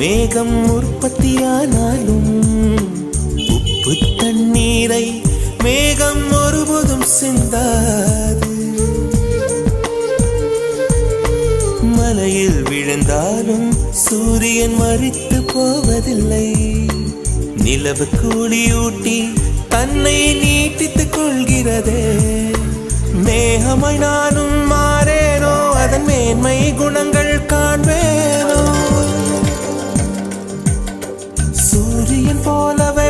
மேகம் உற்பத்தியானாலும் உப்பு தண்ணீரை மேகம் ஒருபோதும் சிந்தாது. மலையில் விழுந்தாலும் சூரியன் மரித்து போவதில்லை. நிலவு கூலியூட்டி தன்னை நீட்டித்துக் கொள்கிறதே. மேகமாய் நானும் மாறேனோ, அதன் மேன்மை குணங்கள் காண்பேனோ. சூரியன் போலவே